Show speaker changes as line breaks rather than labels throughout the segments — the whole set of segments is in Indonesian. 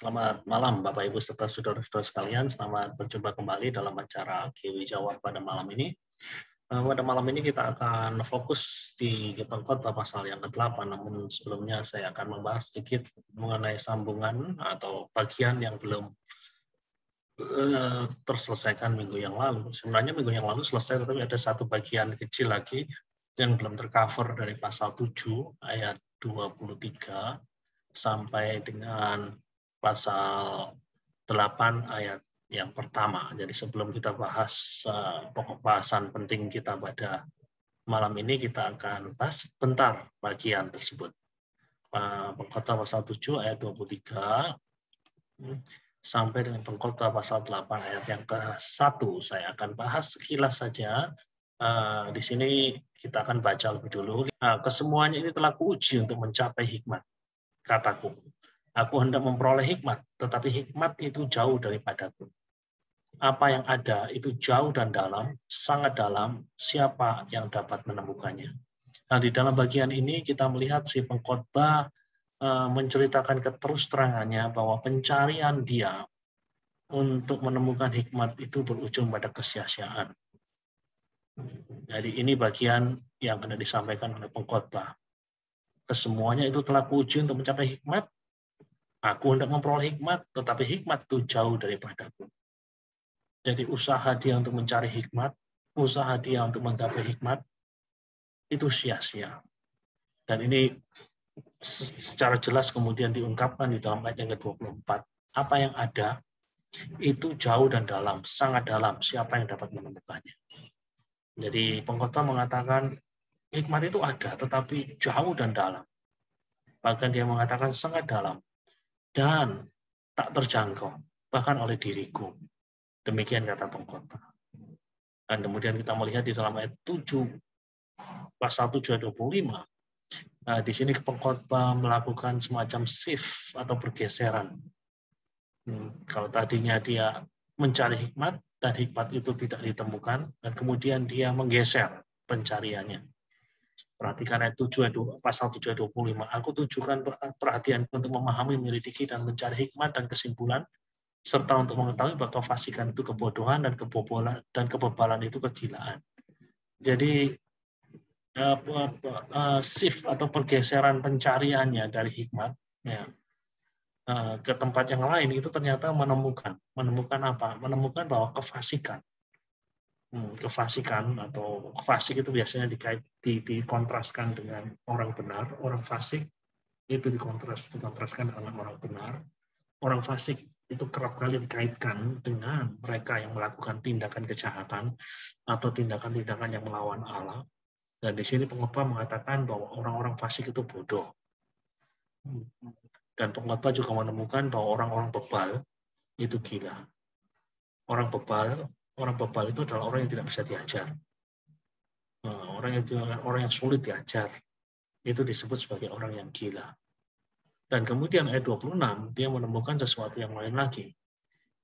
Selamat malam Bapak Ibu serta saudara-saudara sekalian. Selamat berjumpa kembali dalam acara Kiwi Jawab pada malam ini. Pada malam ini kita akan fokus di pengkhotbah pasal yang ke-8, namun sebelumnya saya akan membahas sedikit mengenai sambungan atau bagian yang belum terselesaikan minggu yang lalu. Sebenarnya minggu yang lalu selesai, tetapi ada satu bagian kecil lagi yang belum tercover dari pasal 7 ayat 23 sampai dengan pasal 8 ayat yang pertama. Jadi sebelum kita bahas pokok bahasan penting kita pada malam ini, kita akan bahas bentar bagian tersebut. Pengkhotbah pasal 7 ayat 23 sampai dengan pengkhotbah pasal 8 ayat yang ke-1. Saya akan bahas sekilas saja. Di sini kita akan baca lebih dulu. Kesemuanya ini telah kuuji untuk mencapai hikmat. Kataku, aku hendak memperoleh hikmat, tetapi hikmat itu jauh daripadaku. Apa yang ada itu jauh dan dalam, sangat dalam, siapa yang dapat menemukannya. Nah, di dalam bagian ini kita melihat si pengkhotbah menceritakan keterus-terangannya bahwa pencarian dia untuk menemukan hikmat itu berujung pada kesia-siaan. Jadi ini bagian yang kena disampaikan oleh pengkhotbah. Kesemuanya itu telah kuuji untuk mencapai hikmat. Aku hendak memperoleh hikmat, tetapi hikmat itu jauh daripadaku. Jadi usaha dia untuk mencari hikmat, usaha dia untuk menggapai hikmat, itu sia-sia. Dan ini secara jelas kemudian diungkapkan di dalam ayat yang ke-24. Apa yang ada, itu jauh dan dalam, sangat dalam, siapa yang dapat menemukannya. Jadi pengkhotbah mengatakan, hikmat itu ada, tetapi jauh dan dalam. Bahkan dia mengatakan sangat dalam. Dan tak terjangkau, bahkan oleh diriku. Demikian kata pengkhotbah. Dan kemudian kita melihat di dalam ayat 7, pasal 7 ayat 25, di sini pengkhotbah melakukan semacam shift atau pergeseran. Kalau tadinya dia mencari hikmat, dan hikmat itu tidak ditemukan, dan kemudian dia menggeser pencariannya. Perhatikan ayat 7, pasal 7 ayat 25. Aku tujukan perhatianku untuk memahami, menyelidiki, dan mencari hikmat dan kesimpulan, serta untuk mengetahui bahwa kefasikan itu kebodohan dan kebebalan itu kegilaan. Jadi shift atau pergeseran pencariannya dari hikmat ke tempat yang lain itu ternyata menemukan apa? Menemukan bahwa kefasikan atau fasik itu biasanya dikontraskan dengan orang benar, orang fasik itu dikontraskan dengan orang benar. Orang fasik itu kerap kali dikaitkan dengan mereka yang melakukan tindakan kejahatan atau tindakan-tindakan yang melawan Allah. Dan di sini pengkhotbah mengatakan bahwa orang-orang fasik itu bodoh. Dan pengkhotbah juga menemukan bahwa orang-orang bebal itu gila. Orang bebal itu adalah orang yang tidak bisa diajar. Orang yang sulit diajar. Itu disebut sebagai orang yang gila. Dan kemudian ayat 26, dia menemukan sesuatu yang lain lagi.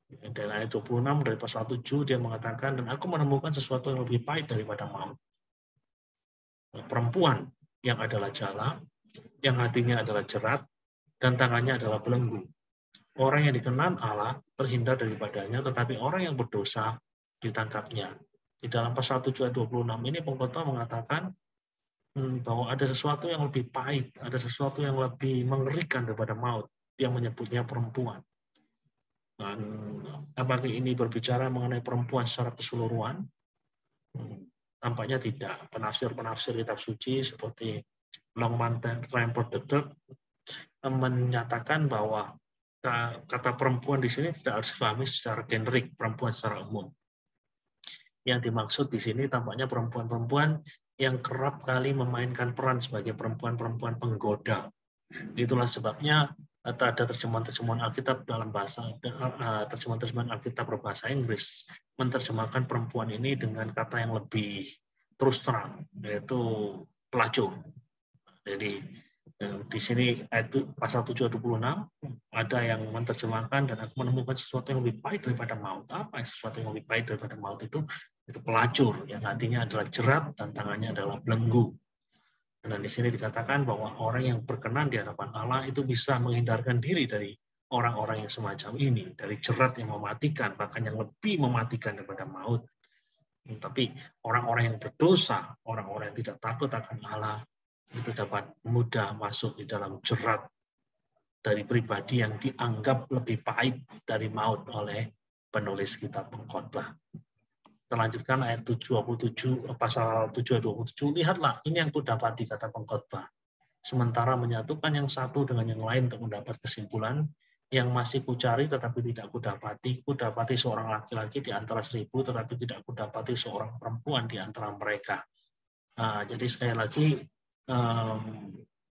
Dan ayat 26 dari pasal 7, dia mengatakan, dan aku menemukan sesuatu yang lebih pahit daripada maut. Perempuan yang adalah jala, yang hatinya adalah jerat, dan tangannya adalah belenggu. Orang yang dikenan Allah terhindar daripadanya, tetapi orang yang berdosa ditangkapnya. Di dalam pasal 7 ayat 26 ini pengkhotbah mengatakan bahwa ada sesuatu yang lebih pahit, ada sesuatu yang lebih mengerikan daripada maut. Dia menyebutnya perempuan. Dan apakah ini berbicara mengenai perempuan secara keseluruhan? Tampaknya tidak. Penafsir kitab suci seperti Longman Rampart III menyatakan bahwa kata perempuan di sini tidak harus difahami secara generik, perempuan secara umum. Yang dimaksud di sini tampaknya perempuan-perempuan yang kerap kali memainkan peran sebagai perempuan-perempuan penggoda. Itulah sebabnya ada terjemahan-terjemahan Alkitab dalam terjemahan Alkitab berbahasa Inggris menerjemahkan perempuan ini dengan kata yang lebih terus terang, yaitu pelacur. Jadi di sini ayat pasal 7:26 ada yang menerjemahkan dan aku menemukan sesuatu yang lebih pahit daripada maut. Apa sesuatu yang lebih pahit daripada maut itu? Itu pelacur yang hatinya adalah jerat dan tangannya adalah belenggu. Dan di sini dikatakan bahwa orang yang berkenan di hadapan Allah itu bisa menghindarkan diri dari orang-orang yang semacam ini dari jerat yang mematikan, bahkan yang lebih mematikan daripada maut. Tapi orang-orang yang berdosa, orang-orang yang tidak takut akan Allah, itu dapat mudah masuk di dalam jerat dari pribadi yang dianggap lebih pahit dari maut oleh penulis kitab Pengkhotbah. Terlanjutkan ayat 27, pasal 7 ayat 27, lihatlah ini yang kudapati kata Pengkhotbah. Sementara menyatukan yang satu dengan yang lain untuk mendapat kesimpulan, yang masih kucari tetapi tidak kudapati seorang laki-laki di antara 1000, tetapi tidak kudapati seorang perempuan di antara mereka. Nah, jadi sekali lagi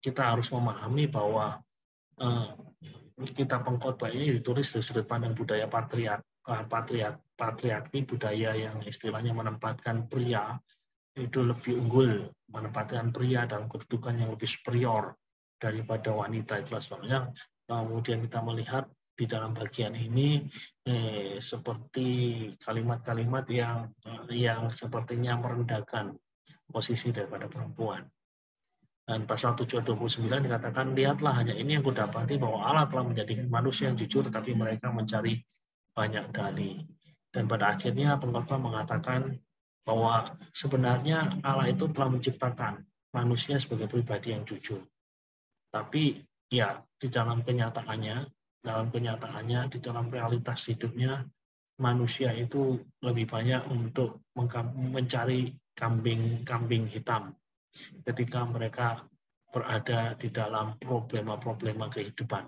kita harus memahami bahwa kitab Pengkhotbah ini ditulis dari sudut pandang budaya patriarki, budaya yang istilahnya menempatkan pria itu lebih unggul, menempatkan pria dalam kedudukan yang lebih superior daripada wanita. Itu sebabnya kemudian kita melihat di dalam bagian ini seperti kalimat-kalimat yang sepertinya merendahkan posisi daripada perempuan. Dan pasal 7:29 dikatakan, lihatlah hanya ini yang kudapati bahwa Allah telah menjadikan manusia yang jujur, tetapi mereka mencari banyak dalih. Dan pada akhirnya Pengkhotbah mengatakan bahwa sebenarnya Allah itu telah menciptakan manusia sebagai pribadi yang jujur. Tapi ya di dalam kenyataannya, di dalam realitas hidupnya, manusia itu lebih banyak untuk mencari kambing hitam ketika mereka berada di dalam problema-problema kehidupan.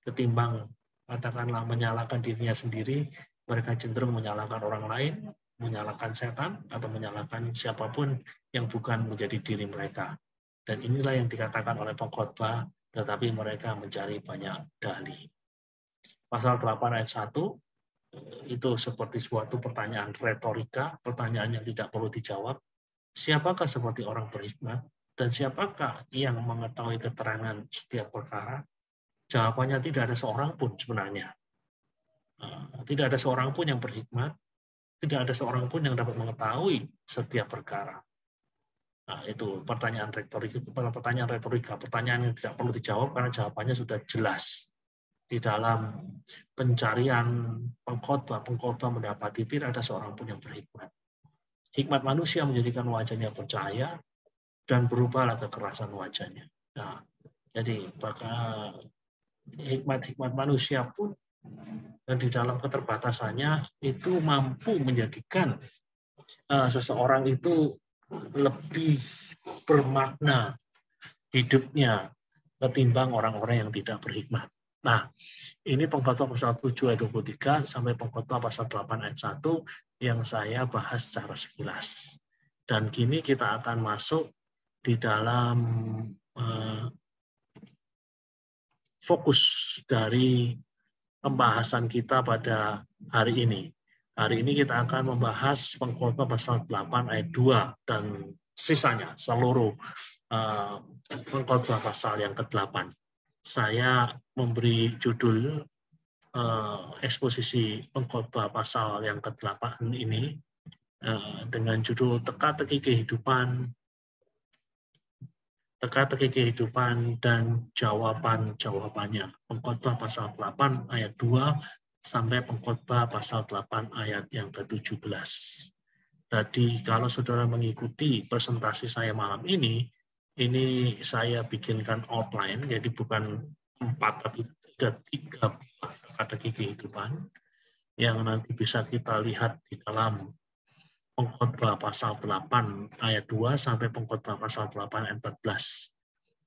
Ketimbang katakanlah menyalahkan dirinya sendiri, mereka cenderung menyalahkan orang lain, menyalahkan setan, atau menyalahkan siapapun yang bukan menjadi diri mereka. Dan inilah yang dikatakan oleh Pengkhotbah, tetapi mereka mencari banyak dalih. Pasal 8 ayat 1, itu seperti suatu pertanyaan retorika, pertanyaan yang tidak perlu dijawab. Siapakah seperti orang berhikmat? Dan siapakah yang mengetahui keterangan setiap perkara? Jawabannya tidak ada seorang pun sebenarnya. Tidak ada seorang pun yang berhikmat, tidak ada seorang pun yang dapat mengetahui setiap perkara. Nah, itu pertanyaan retorika, pertanyaan yang tidak perlu dijawab karena jawabannya sudah jelas. Di dalam pencarian Pengkhotbah mendapati tidak ada seorang pun yang berhikmat. Hikmat manusia menjadikan wajahnya percaya dan berubahlah kekerasan wajahnya. Nah, jadi hikmat manusia pun dan di dalam keterbatasannya itu mampu menjadikan seseorang itu lebih bermakna hidupnya ketimbang orang-orang yang tidak berhikmat. Nah, ini Pengkhotbah pasal 7 ayat 23 sampai Pengkhotbah pasal 8 ayat 1 yang saya bahas secara sekilas. Dan kini kita akan masuk di dalam fokus dari pembahasan kita pada hari ini. Hari ini kita akan membahas Pengkhotbah pasal 8 ayat 2 dan sisanya seluruh Pengkhotbah pasal yang ke-8. Saya memberi judul eksposisi Pengkhotbah pasal yang ke-8 ini dengan judul teka-teki kehidupan dan jawaban-jawabannya. Pengkhotbah pasal 8 ayat 2 sampai Pengkhotbah pasal 8 ayat yang ke-17. Jadi kalau saudara mengikuti presentasi saya malam ini saya bikinkan outline, jadi bukan 4 tapi ada 3 teka-teki kehidupan yang nanti bisa kita lihat di dalam Pengkhotbah pasal 8 ayat 2 sampai Pengkhotbah pasal 8 ayat 14.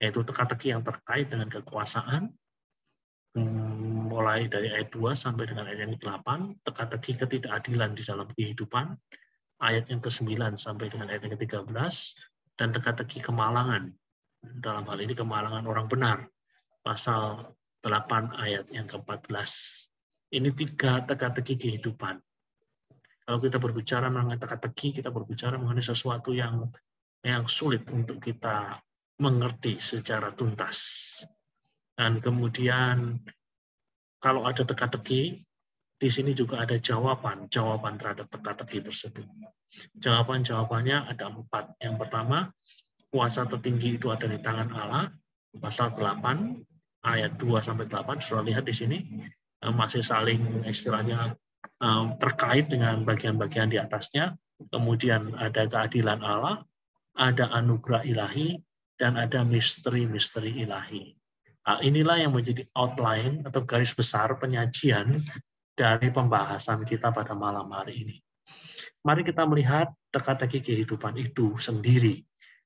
Yaitu teka-teki yang terkait dengan kekuasaan, mulai dari ayat 2 sampai dengan ayat yang ke-8, teka-teki ketidakadilan di dalam kehidupan, ayat yang ke-9 sampai dengan ayat yang ke-13, dan teka-teki kemalangan, dalam hal ini kemalangan orang benar, pasal 8 ayat yang ke-14. Ini 3 teka-teki kehidupan. Kalau kita berbicara mengenai teka-teki, kita berbicara mengenai sesuatu yang sulit untuk kita mengerti secara tuntas. Dan kemudian kalau ada teka-teki, di sini juga ada jawaban terhadap teka-teki tersebut. Jawabannya ada 4. Yang pertama, kuasa tertinggi itu ada di tangan Allah, pasal 8 ayat 2 sampai 8 sudah lihat di sini masih saling istilahnya terkait dengan bagian-bagian di atasnya. Kemudian ada keadilan Allah, ada anugerah ilahi, dan ada misteri-misteri ilahi. Nah, inilah yang menjadi outline atau garis besar penyajian dari pembahasan kita pada malam hari ini. Mari kita melihat teka-teki kehidupan itu sendiri.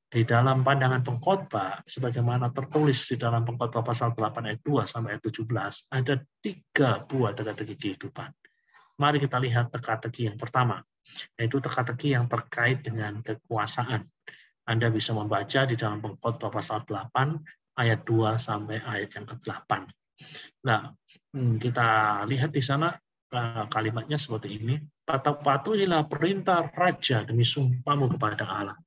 Di dalam pandangan pengkhotbah, sebagaimana tertulis di dalam pengkhotbah pasal 8 ayat 2 sampai ayat 17, ada 3 buah teka-teki kehidupan. Mari kita lihat teka-teki yang pertama, yaitu teka-teki yang terkait dengan kekuasaan. Anda bisa membaca di dalam pengkhotbah pasal 8 ayat 2 sampai ayat yang ke-8. Nah, kita lihat di sana kalimatnya seperti ini, patuhilah perintah raja demi sumpahmu kepada Allah.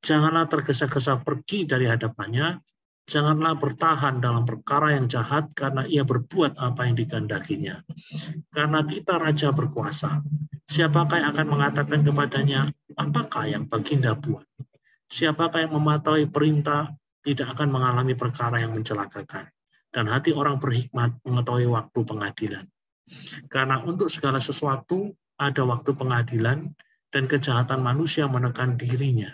Janganlah tergesa-gesa pergi dari hadapannya, janganlah bertahan dalam perkara yang jahat karena ia berbuat apa yang dikehendakinya. Karena kita raja berkuasa, siapakah yang akan mengatakan kepadanya, apakah yang baginda buat? Siapakah yang mematuhi perintah tidak akan mengalami perkara yang mencelakakan. Dan hati orang berhikmat mengetahui waktu pengadilan. Karena untuk segala sesuatu ada waktu pengadilan dan kejahatan manusia menekan dirinya.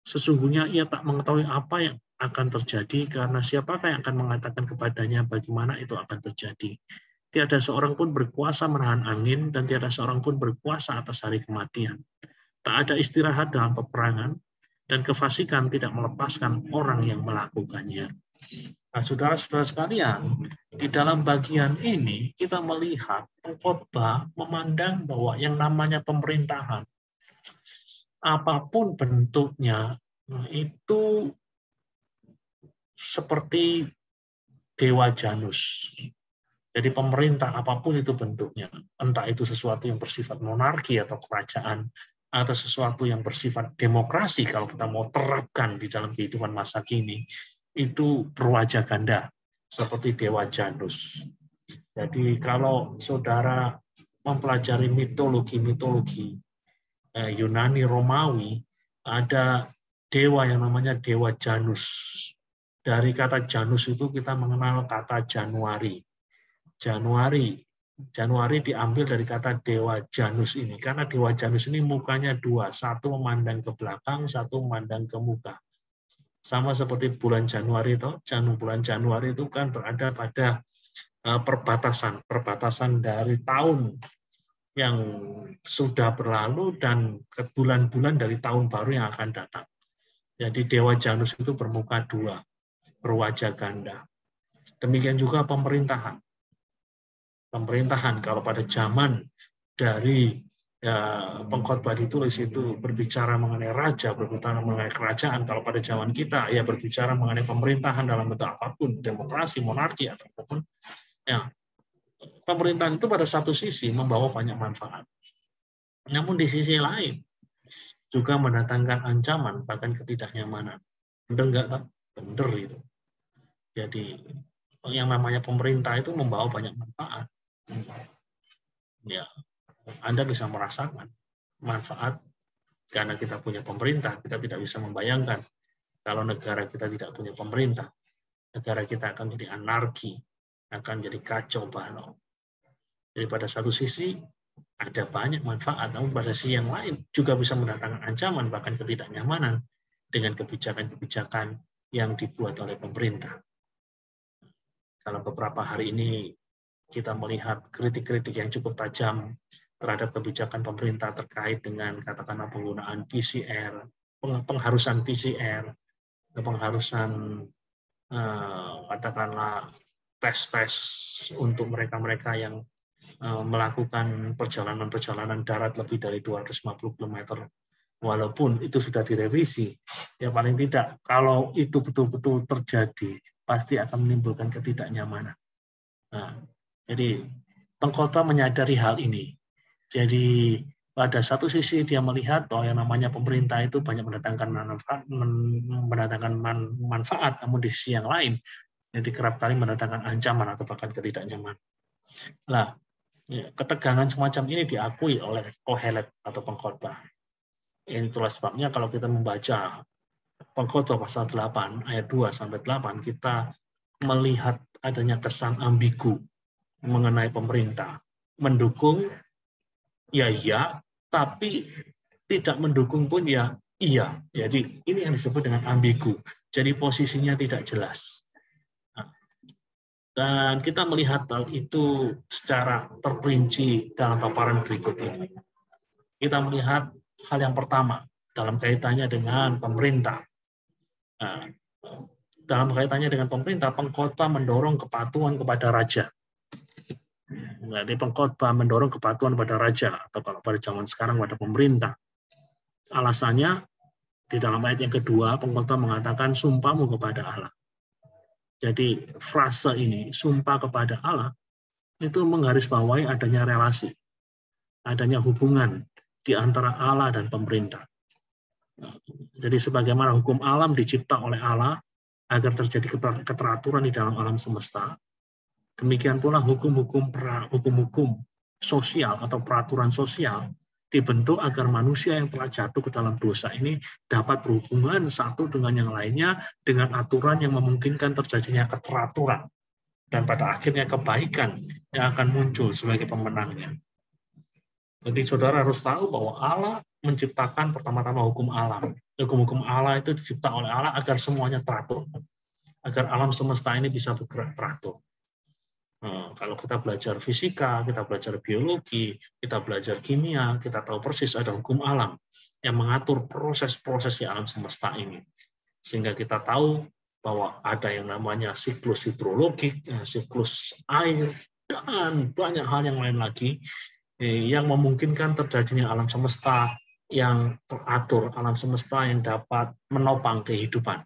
Sesungguhnya ia tak mengetahui apa yang akan terjadi karena siapakah yang akan mengatakan kepadanya bagaimana itu akan terjadi. Tiada seorang pun berkuasa menahan angin dan tiada seorang pun berkuasa atas hari kematian. Tak ada istirahat dalam peperangan dan kefasikan tidak melepaskan orang yang melakukannya. Nah, saudara-saudara sekalian, di dalam bagian ini kita melihat pengkhotbah memandang bahwa yang namanya pemerintahan, apapun bentuknya, itu seperti dewa Janus. Jadi pemerintah apapun itu bentuknya, entah itu sesuatu yang bersifat monarki atau kerajaan, atau sesuatu yang bersifat demokrasi kalau kita mau terapkan di dalam kehidupan masa kini, itu berwajah ganda, seperti dewa Janus. Jadi kalau saudara mempelajari mitologi Yunani Romawi, ada dewa yang namanya dewa Janus. Dari kata Janus itu kita mengenal kata Januari. Januari diambil dari kata dewa Janus ini, karena dewa Janus ini mukanya dua, satu memandang ke belakang, satu memandang ke muka. Sama seperti bulan Januari itu, bulan Januari itu kan berada pada perbatasan dari tahun yang sudah berlalu dan ke bulan-bulan dari tahun baru yang akan datang. Jadi dewa Janus itu bermuka dua, berwajah ganda. Demikian juga pemerintahan. Pemerintahan kalau pada zaman dari pengkhotbah ditulis itu berbicara mengenai raja, berbicara mengenai kerajaan. Kalau pada zaman kita ya berbicara mengenai pemerintahan dalam bentuk apapun, demokrasi, monarki atau apapun. Ya, pemerintahan itu pada satu sisi membawa banyak manfaat. Namun di sisi lain juga mendatangkan ancaman bahkan ketidaknyamanan. Benar enggak? Benar itu. Jadi yang namanya pemerintah itu membawa banyak manfaat. Ya, Anda bisa merasakan manfaat karena kita punya pemerintah. Kita tidak bisa membayangkan kalau negara kita tidak punya pemerintah. Negara kita akan jadi anarki, akan jadi kacau balau. Jadi pada satu sisi ada banyak manfaat, namun pada sisi yang lain juga bisa mendatangkan ancaman bahkan ketidaknyamanan dengan kebijakan-kebijakan yang dibuat oleh pemerintah. Kalau beberapa hari ini kita melihat kritik-kritik yang cukup tajam terhadap kebijakan pemerintah terkait dengan katakanlah penggunaan PCR, pengharusan PCR, pengharusan katakanlah tes-tes untuk mereka-mereka yang melakukan perjalanan-perjalanan darat lebih dari 250 km. Walaupun itu sudah direvisi, ya paling tidak kalau itu betul-betul terjadi, pasti akan menimbulkan ketidaknyamanan. Nah, jadi pengkhotbah menyadari hal ini. Jadi pada satu sisi dia melihat bahwa yang namanya pemerintah itu banyak mendatangkan manfaat, namun di sisi yang lain, jadi kerap kali mendatangkan ancaman atau bahkan ketidaknyamanan. Nah, ketegangan semacam ini diakui oleh Kohelet atau pengkhotbah. Itulah sebabnya kalau kita membaca pengkhotbah pasal 8 ayat 2 sampai 8 kita melihat adanya kesan ambigu mengenai pemerintah. Mendukung, ya iya, tapi tidak mendukung pun ya iya. Jadi ini yang disebut dengan ambigu. Jadi posisinya tidak jelas. Dan kita melihat hal itu secara terperinci dalam paparan berikut ini. Kita melihat hal yang pertama dalam kaitannya dengan pemerintah. Nah, dalam kaitannya dengan pemerintah, pengkhotbah mendorong kepatuhan kepada raja. Jadi pengkhotbah mendorong kepatuhan pada raja, atau kalau pada zaman sekarang pada pemerintah. Alasannya di dalam ayat yang kedua, pengkhotbah mengatakan sumpahmu kepada Allah. Jadi frase ini, sumpah kepada Allah, itu menggarisbawahi adanya relasi, adanya hubungan di antara Allah dan pemerintah. Jadi sebagaimana hukum alam dicipta oleh Allah agar terjadi keteraturan di dalam alam semesta, demikian pula hukum-hukum sosial atau peraturan sosial dibentuk agar manusia yang telah jatuh ke dalam dosa ini dapat berhubungan satu dengan yang lainnya dengan aturan yang memungkinkan terjadinya keteraturan dan pada akhirnya kebaikan yang akan muncul sebagai pemenangnya. Jadi saudara harus tahu bahwa Allah menciptakan pertama-tama hukum alam. Hukum-hukum Allah itu dicipta oleh Allah agar semuanya teratur, agar alam semesta ini bisa bergerak teratur. Kalau kita belajar fisika, kita belajar biologi, kita belajar kimia, kita tahu persis ada hukum alam yang mengatur proses-proses di alam semesta ini. Sehingga kita tahu bahwa ada yang namanya siklus hidrologik, siklus air, dan banyak hal yang lain lagi yang memungkinkan terjadinya alam semesta yang teratur, alam semesta yang dapat menopang kehidupan.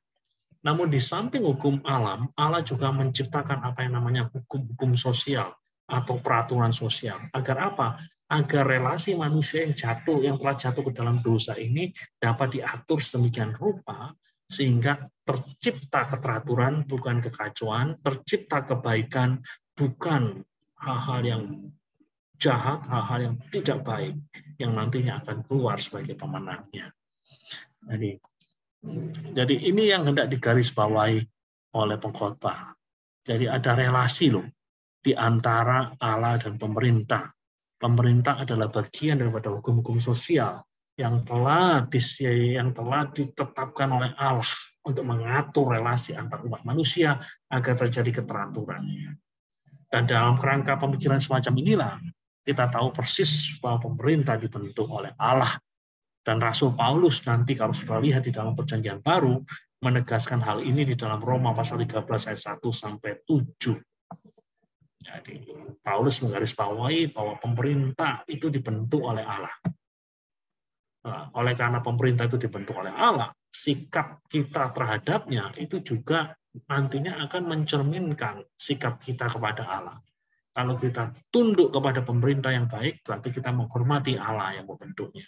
Namun di samping hukum alam, Allah juga menciptakan apa yang namanya hukum-hukum sosial atau peraturan sosial. Agar apa? Agar relasi manusia yang telah jatuh ke dalam dosa ini dapat diatur sedemikian rupa sehingga tercipta keteraturan, bukan kekacauan, tercipta kebaikan, bukan hal-hal yang jahat, hal-hal yang tidak baik, yang nantinya akan keluar sebagai pemenangnya. Jadi ini yang hendak digarisbawahi oleh pengkhotbah. Jadi ada relasi loh di antara Allah dan pemerintah. Pemerintah adalah bagian daripada hukum-hukum sosial yang telah ditetapkan oleh Allah untuk mengatur relasi antar umat manusia agar terjadi keteraturan. Dan dalam kerangka pemikiran semacam inilah kita tahu persis bahwa pemerintah dibentuk oleh Allah. Dan Rasul Paulus nanti kalau sudah lihat di dalam Perjanjian Baru menegaskan hal ini di dalam Roma pasal 13 ayat 1 sampai 7. Jadi Paulus menggarisbawahi bahwa pemerintah itu dibentuk oleh Allah. Nah, oleh karena pemerintah itu dibentuk oleh Allah, sikap kita terhadapnya itu juga nantinya akan mencerminkan sikap kita kepada Allah. Kalau kita tunduk kepada pemerintah yang baik, berarti kita menghormati Allah yang membentuknya.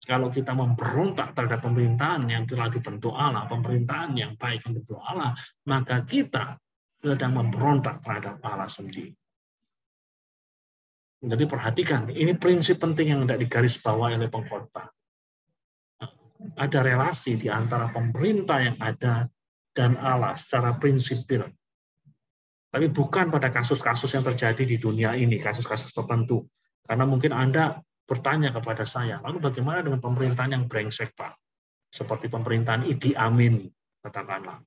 Kalau kita memberontak terhadap pemerintahan yang telah dibentuk Allah, pemerintahan yang baik yang dibentuk Allah, maka kita sedang memberontak terhadap Allah sendiri. Jadi perhatikan, ini prinsip penting yang tidak digarisbawahi oleh pengkhotbah. Ada relasi di antara pemerintah yang ada dan Allah secara prinsipil. Tapi bukan pada kasus-kasus yang terjadi di dunia ini, kasus-kasus tertentu. Karena mungkin Anda bertanya kepada saya, lalu bagaimana dengan pemerintahan yang brengsek, Pak? Seperti pemerintahan Idi Amin, katakanlah,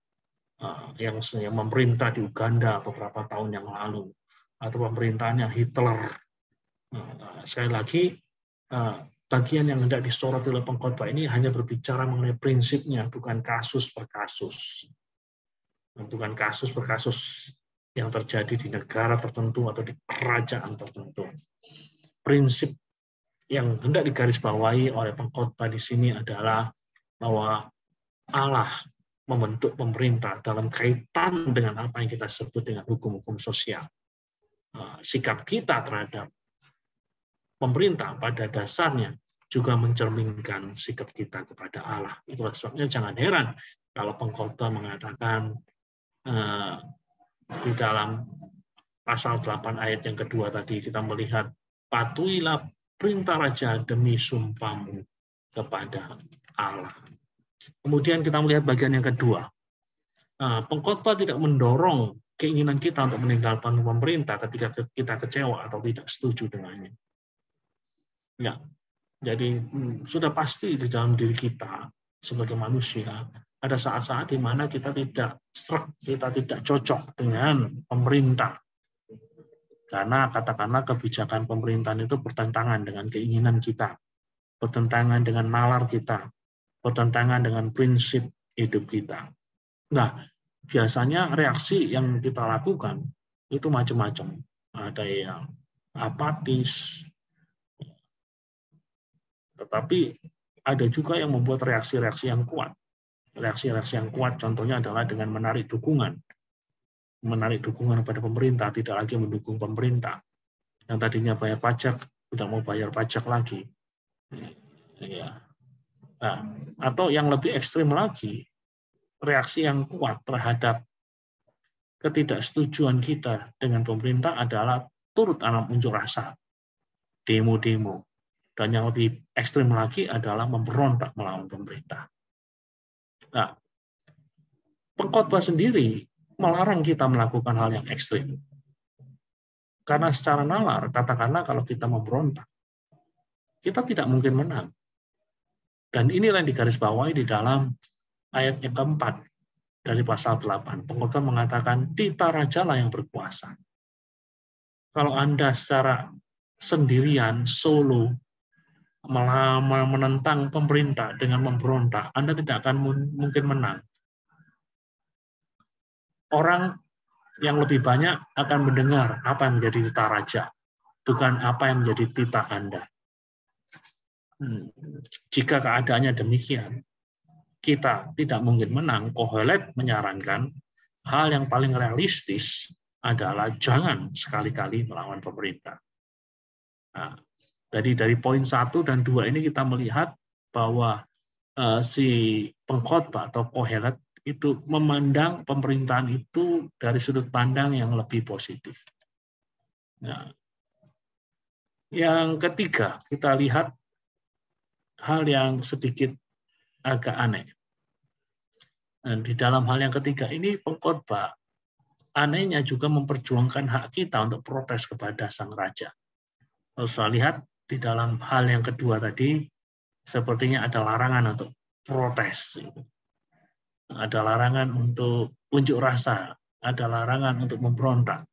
yang memerintah di Uganda beberapa tahun yang lalu, atau pemerintahannya Hitler. Sekali lagi, bagian yang hendak disoroti oleh pengkhotbah ini hanya berbicara mengenai prinsipnya, bukan kasus per kasus. Bukan kasus per kasus yang terjadi di negara tertentu atau di kerajaan tertentu. Prinsip yang hendak digarisbawahi oleh pengkhotbah di sini adalah bahwa Allah membentuk pemerintah dalam kaitan dengan apa yang kita sebut dengan hukum-hukum sosial. Sikap kita terhadap pemerintah pada dasarnya juga mencerminkan sikap kita kepada Allah. Itulah sebabnya jangan heran kalau pengkhotbah mengatakan di dalam pasal 8 ayat yang kedua tadi kita melihat patuhilah perintah raja demi sumpahmu kepada Allah. Kemudian kita melihat bagian yang kedua. Nah, pengkhotbah tidak mendorong keinginan kita untuk meninggalkan pemerintah ketika kita kecewa atau tidak setuju dengannya. Ya, jadi sudah pasti di dalam diri kita sebagai manusia ada saat-saat di mana kita tidak srek, kita tidak cocok dengan pemerintah. Karena katakanlah kebijakan pemerintahan itu bertentangan dengan keinginan kita, bertentangan dengan nalar kita, bertentangan dengan prinsip hidup kita. Nah, biasanya reaksi yang kita lakukan itu macam-macam. Ada yang apatis, tetapi ada juga yang membuat reaksi-reaksi yang kuat. Reaksi-reaksi yang kuat contohnya adalah dengan menarik dukungan. Menarik dukungan kepada pemerintah, tidak lagi mendukung pemerintah. Yang tadinya bayar pajak, tidak mau bayar pajak lagi. Ya. Nah, atau yang lebih ekstrim lagi, reaksi yang kuat terhadap ketidaksetujuan kita dengan pemerintah adalah turut unjuk rasa, demo-demo. Dan yang lebih ekstrim lagi adalah memberontak melawan pemerintah. Nah, pengkhotbah sendiri melarang kita melakukan hal yang ekstrim. Karena secara nalar, katakanlah kalau kita memberontak, kita tidak mungkin menang. Dan inilah yang digarisbawahi di dalam ayat yang keempat dari pasal 8. Pengkhotbah mengatakan, tita rajalah yang berkuasa. Kalau Anda secara sendirian, solo, menentang pemerintah dengan memberontak, Anda tidak akan mungkin menang. Orang yang lebih banyak akan mendengar apa yang menjadi tita raja, bukan apa yang menjadi tita Anda. Jika keadaannya demikian, kita tidak mungkin menang. Kohelet menyarankan hal yang paling realistis adalah jangan sekali-kali melawan pemerintah. Nah, jadi dari poin 1 dan 2 ini kita melihat bahwa si pengkhotbah atau Kohelet itu memandang pemerintahan itu dari sudut pandang yang lebih positif. Nah, yang ketiga, kita lihat hal yang sedikit agak aneh. Dan di dalam hal yang ketiga ini, pengkhotbah anehnya juga memperjuangkan hak kita untuk protes kepada sang raja. Kalau saya lihat di dalam hal yang kedua tadi, sepertinya ada larangan untuk protes. Ada larangan untuk unjuk rasa, ada larangan untuk memberontak.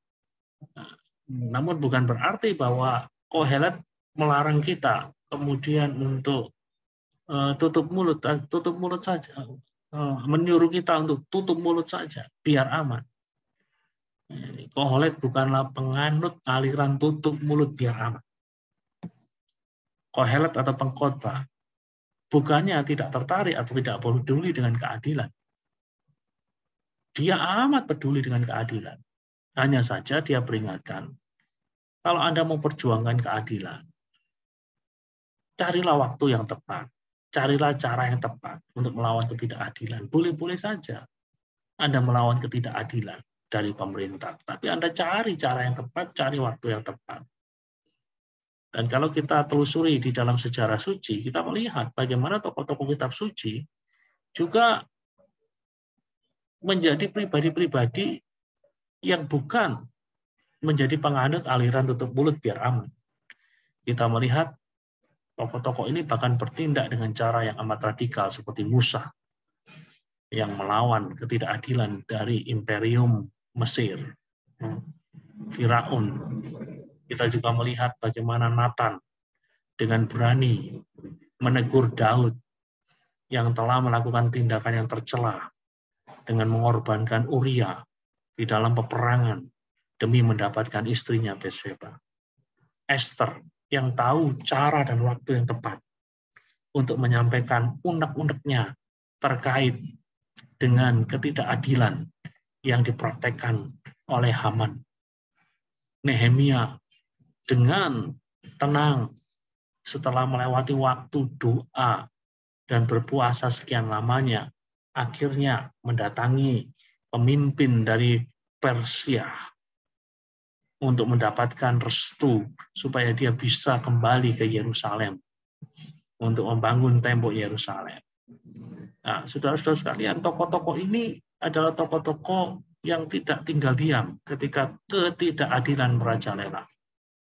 Namun bukan berarti bahwa Kohelet melarang kita kemudian untuk tutup mulut saja, menyuruh kita untuk tutup mulut saja, biar aman. Kohelet bukanlah penganut aliran tutup mulut biar aman. Kohelet atau pengkhotbah bukannya tidak tertarik atau tidak peduli dengan keadilan. Dia amat peduli dengan keadilan. Hanya saja dia peringatkan, kalau Anda mau perjuangkan keadilan, carilah waktu yang tepat, carilah cara yang tepat untuk melawan ketidakadilan. Boleh-boleh saja Anda melawan ketidakadilan dari pemerintah, tapi Anda cari cara yang tepat, cari waktu yang tepat. Dan kalau kita telusuri di dalam sejarah suci, kita melihat bagaimana tokoh-tokoh kitab suci juga menjadi pribadi-pribadi yang bukan menjadi penganut aliran tutup mulut biar aman. Kita melihat tokoh-tokoh ini bahkan bertindak dengan cara yang amat radikal seperti Musa yang melawan ketidakadilan dari imperium Mesir, Firaun. Kita juga melihat bagaimana Nathan dengan berani menegur Daud yang telah melakukan tindakan yang tercela dengan mengorbankan Uria di dalam peperangan demi mendapatkan istrinya Bathsheba. Esther yang tahu cara dan waktu yang tepat untuk menyampaikan unek-uneknya terkait dengan ketidakadilan yang dipraktekkan oleh Haman. Nehemia dengan tenang setelah melewati waktu doa dan berpuasa sekian lamanya, akhirnya mendatangi pemimpin dari Persia untuk mendapatkan restu supaya dia bisa kembali ke Yerusalem untuk membangun tembok Yerusalem. Nah, saudara-saudara sekalian, tokoh-tokoh ini adalah tokoh-tokoh yang tidak tinggal diam ketika ketidakadilan merajalela.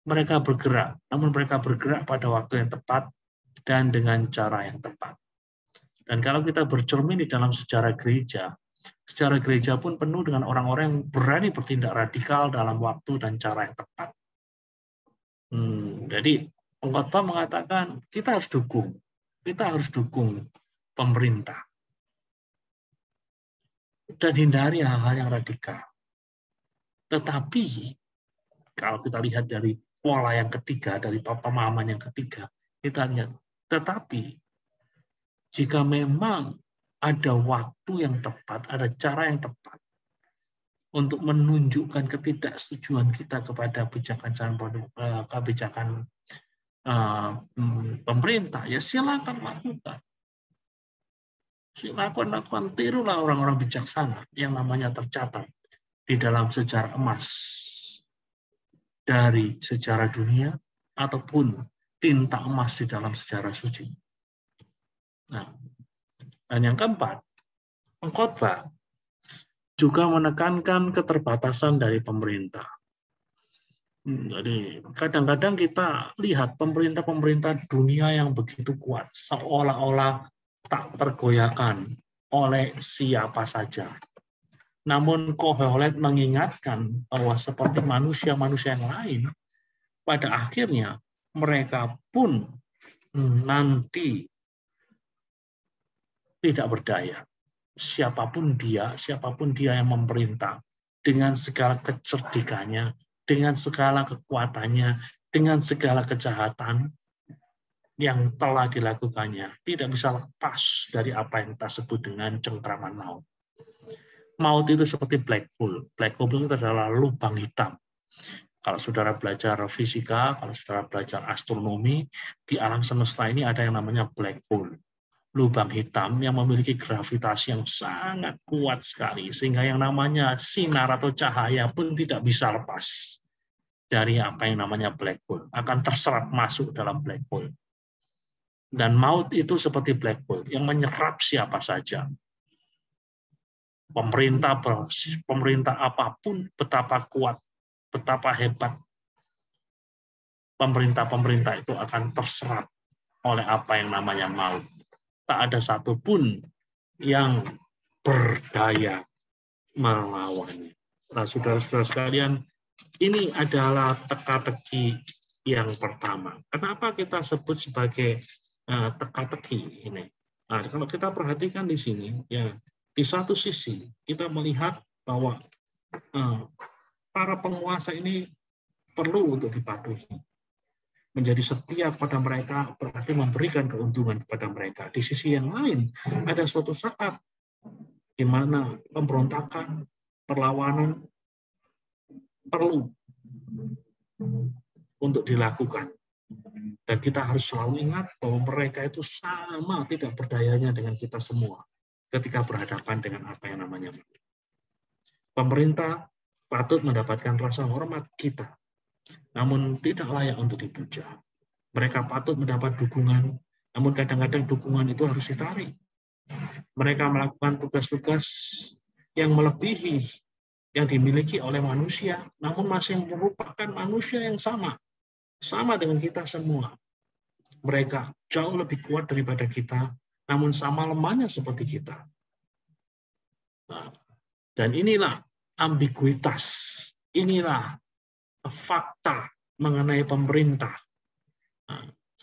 Mereka bergerak, namun mereka bergerak pada waktu yang tepat dan dengan cara yang tepat. Dan kalau kita bercermin di dalam sejarah gereja pun penuh dengan orang-orang yang berani bertindak radikal dalam waktu dan cara yang tepat. Jadi pengkhotbah mengatakan kita harus dukung pemerintah dan hindari hal-hal yang radikal. Tetapi kalau kita lihat dari pola yang ketiga, dari pemahaman yang ketiga, kita lihat, tetapi jika memang ada waktu yang tepat, ada cara yang tepat untuk menunjukkan ketidaksetujuan kita kepada kebijakan pemerintah, ya silakan lakukan. Silakan lakukan, tirulah orang-orang bijaksana yang namanya tercatat di dalam sejarah emas dari sejarah dunia ataupun tinta emas di dalam sejarah suci. Nah, dan yang keempat, pengkhotbah juga menekankan keterbatasan dari pemerintah. Jadi kadang-kadang kita lihat pemerintah dunia yang begitu kuat, seolah-olah tak tergoyahkan oleh siapa saja. Namun Kohelet mengingatkan bahwa seperti manusia-manusia yang lain, pada akhirnya mereka pun nanti tidak berdaya. Siapapun dia yang memerintah, dengan segala kecerdikannya, dengan segala kekuatannya, dengan segala kejahatan yang telah dilakukannya, tidak bisa lepas dari apa yang kita sebut dengan cengkraman maut. Maut itu seperti black hole. Black hole itu adalah lubang hitam. Kalau saudara belajar fisika, kalau saudara belajar astronomi, di alam semesta ini ada yang namanya black hole. Lubang hitam yang memiliki gravitasi yang sangat kuat sekali, sehingga yang namanya sinar atau cahaya pun tidak bisa lepas dari apa yang namanya black hole, akan terserap masuk dalam black hole. Dan maut itu seperti black hole yang menyerap siapa saja. Pemerintah apapun, betapa kuat, betapa hebat pemerintah itu akan terserap oleh apa yang namanya maut. Tak ada satupun yang berdaya melawannya. Nah, saudara-saudara sekalian, ini adalah teka-teki yang pertama. Kenapa kita sebut sebagai teka-teki ini? Nah, kalau kita perhatikan di sini, ya di satu sisi kita melihat bahwa para penguasa ini perlu untuk dipatuhi. Menjadi setia kepada mereka berarti memberikan keuntungan kepada mereka. Di sisi yang lain, ada suatu saat di mana pemberontakan, perlawanan perlu untuk dilakukan. Dan kita harus selalu ingat bahwa mereka itu sama tidak berdayanya dengan kita semua ketika berhadapan dengan apa yang namanya maut. Pemerintah patut mendapatkan rasa hormat kita, namun tidak layak untuk dipuja. Mereka patut mendapat dukungan, namun kadang-kadang dukungan itu harus ditarik. Mereka melakukan tugas-tugas yang melebihi yang dimiliki oleh manusia, namun masih merupakan manusia yang sama dengan kita semua. Mereka jauh lebih kuat daripada kita, namun sama lemahnya seperti kita. Nah, dan inilah ambiguitas, inilah fakta mengenai pemerintah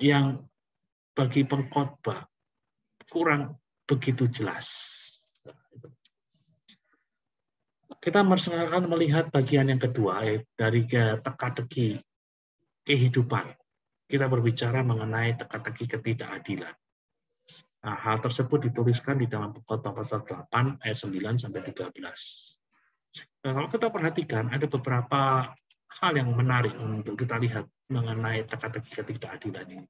yang bagi pengkhotbah kurang begitu jelas. Kita akan melihat bagian yang kedua dari teka-teki kehidupan. Kita berbicara mengenai teka-teki ketidakadilan. Nah, hal tersebut dituliskan di dalam Pengkhotbah pasal 8 ayat 9 sampai 13. Nah, kalau kita perhatikan ada beberapa hal yang menarik untuk kita lihat mengenai teka-teki ketidakadilan ini.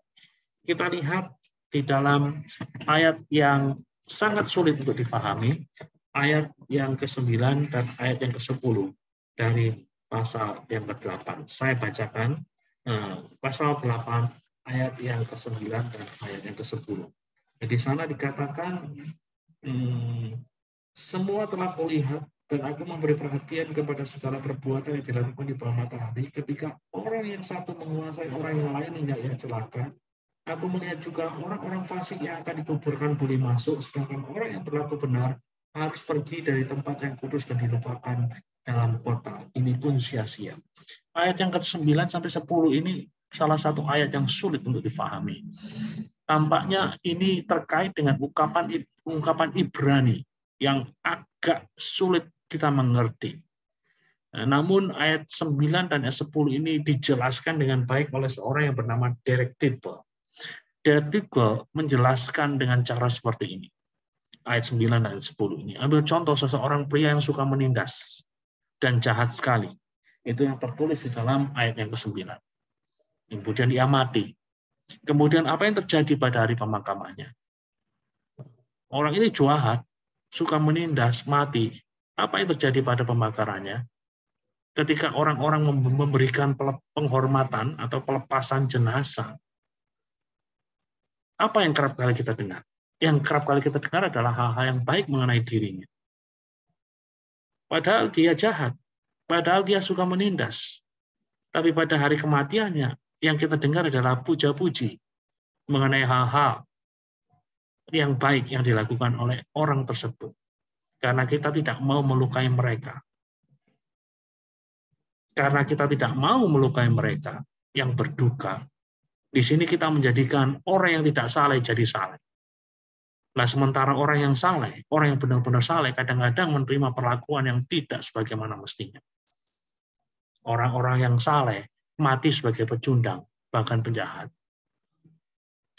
Kita lihat di dalam ayat yang sangat sulit untuk difahami, ayat yang ke-9 dan ayat yang ke-10 dari pasal yang ke-8. Saya bacakan pasal 8 ayat yang ke-9 dan ayat yang ke-10. Di sana dikatakan
Semua telah kulihat dan aku memberi perhatian kepada segala perbuatan yang dilakukan di bawah matahari. Ketika orang yang satu menguasai orang yang lain hingga ia celaka, aku melihat juga orang-orang fasik yang akan dikuburkan boleh masuk, sedangkan orang yang berlaku benar harus pergi dari tempat yang kudus dan dilupakan dalam kota. Ini pun sia-sia. Ayat yang ke-9 sampai 10 ini salah satu ayat yang sulit untuk difahami. Tampaknya ini terkait dengan ungkapan Ibrani yang agak sulit kita mengerti. Namun ayat 9 dan ayat 10 ini dijelaskan dengan baik oleh seorang yang bernama Derek Tidwell. Derek Tidwell menjelaskan dengan cara seperti ini. Ayat 9 dan ayat 10 ini. Ambil contoh seseorang pria yang suka menindas dan jahat sekali. Itu yang tertulis di dalam ayat yang ke-9. Kemudian ia mati. Kemudian apa yang terjadi pada hari pemakamannya? Orang ini jahat, suka menindas, mati. Apa yang terjadi pada pembakarannya? Ketika orang-orang memberikan penghormatan atau pelepasan jenazah, apa yang kerap kali kita dengar? Yang kerap kali kita dengar adalah hal-hal yang baik mengenai dirinya. Padahal dia jahat, padahal dia suka menindas. Tapi pada hari kematiannya, yang kita dengar adalah puja-puji mengenai hal-hal yang baik yang dilakukan oleh orang tersebut. Karena kita tidak mau melukai mereka. Karena kita tidak mau melukai mereka yang berduka. Di sini kita menjadikan orang yang tidak saleh jadi saleh. Nah, sementara orang yang saleh, orang yang benar-benar saleh, kadang-kadang menerima perlakuan yang tidak sebagaimana mestinya. Orang-orang yang saleh mati sebagai pecundang, bahkan penjahat.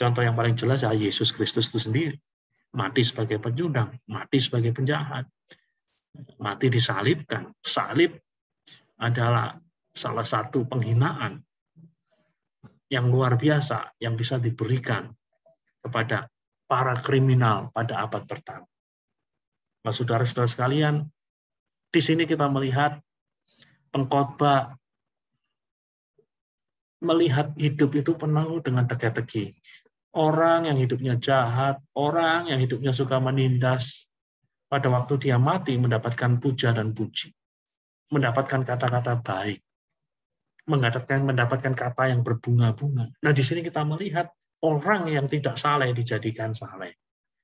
Contoh yang paling jelas adalah Yesus Kristus itu sendiri. Mati sebagai pecundang, mati sebagai penjahat. Mati disalibkan. Salib adalah salah satu penghinaan yang luar biasa yang bisa diberikan kepada para kriminal pada abad pertama. Nah, saudara-saudara sekalian, di sini kita melihat pengkhotbah melihat hidup itu penuh dengan teka-teki. Orang yang hidupnya jahat, orang yang hidupnya suka menindas, pada waktu dia mati mendapatkan puja dan puji, mendapatkan kata-kata baik, mendapatkan kata yang berbunga-bunga. Nah, di sini kita melihat orang yang tidak saleh dijadikan saleh.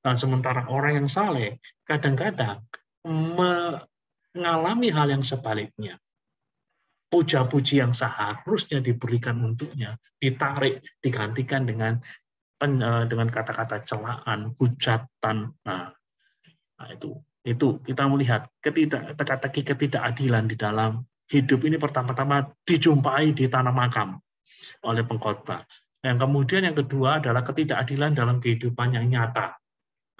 Nah, sementara orang yang saleh kadang-kadang mengalami hal yang sebaliknya. Puja-puji yang seharusnya diberikan untuknya ditarik, digantikan dengan kata-kata celaan, hujatan. Nah, itu kita melihat teka-teki ketidakadilan di dalam hidup ini pertama-tama dijumpai di tanah makam oleh pengkhotbah. Yang kemudian yang kedua adalah ketidakadilan dalam kehidupan yang nyata.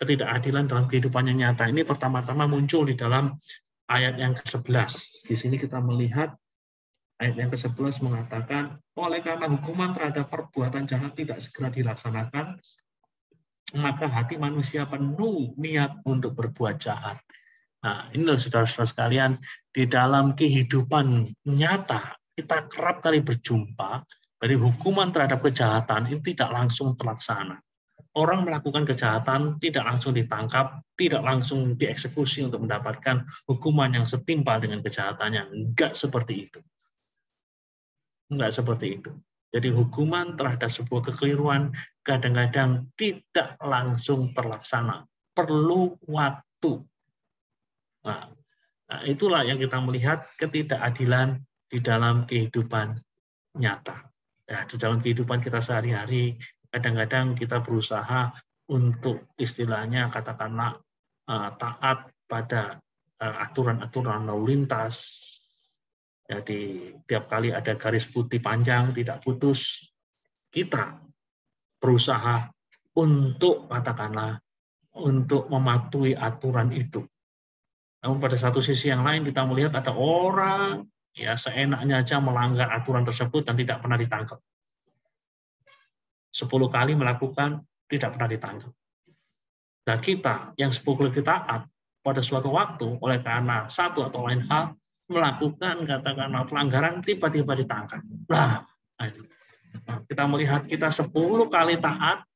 Ketidakadilan dalam kehidupan yang nyata ini pertama-tama muncul di dalam ayat yang ke-11. Di sini kita melihat ayat yang ke-11 mengatakan, oleh karena hukuman terhadap perbuatan jahat tidak segera dilaksanakan, maka hati manusia penuh niat untuk berbuat jahat. Nah, inilah saudara-saudara sekalian, di dalam kehidupan nyata, kita kerap kali berjumpa dari hukuman terhadap kejahatan ini tidak langsung terlaksana. Orang melakukan kejahatan tidak langsung ditangkap, tidak langsung dieksekusi untuk mendapatkan hukuman yang setimpal dengan kejahatannya. Enggak seperti itu. Enggak seperti itu. Jadi hukuman terhadap sebuah kekeliruan kadang-kadang tidak langsung terlaksana. Perlu waktu. Nah, itulah yang kita melihat ketidakadilan di dalam kehidupan nyata. Nah, di dalam kehidupan kita sehari-hari, kadang-kadang kita berusaha untuk istilahnya katakanlah taat pada aturan-aturan lalu lintas. Jadi tiap kali ada garis putih panjang tidak putus, kita berusaha untuk katakanlah untuk mematuhi aturan itu. Namun pada satu sisi yang lain kita melihat ada orang ya seenaknya aja melanggar aturan tersebut dan tidak pernah ditangkap. 10 kali melakukan tidak pernah ditangkap. Nah, kita yang 10 kali taat pada suatu waktu oleh karena satu atau lain hal melakukan katakanlah pelanggaran tiba-tiba ditangkap. Nah, kita melihat kita 10 kali taat,